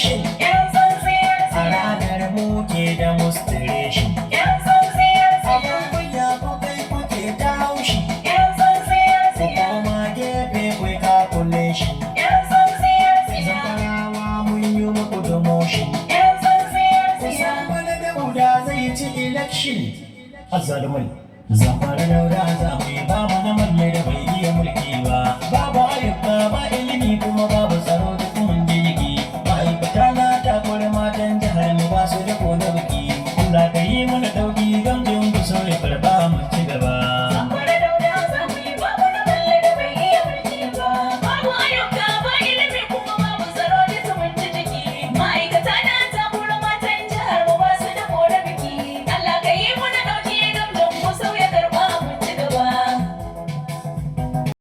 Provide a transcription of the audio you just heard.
election. A ranar muke demonstration. Abun kunya ko kai kuke ta haushi. Ku koma gefe ku yi calculation. Zamfarawa mun yi muku demotion. Kusan wani dauda zai ci election. Azzalumai. Zamfara dauda za mu yi ba mu na malle da bai iya mulki ba.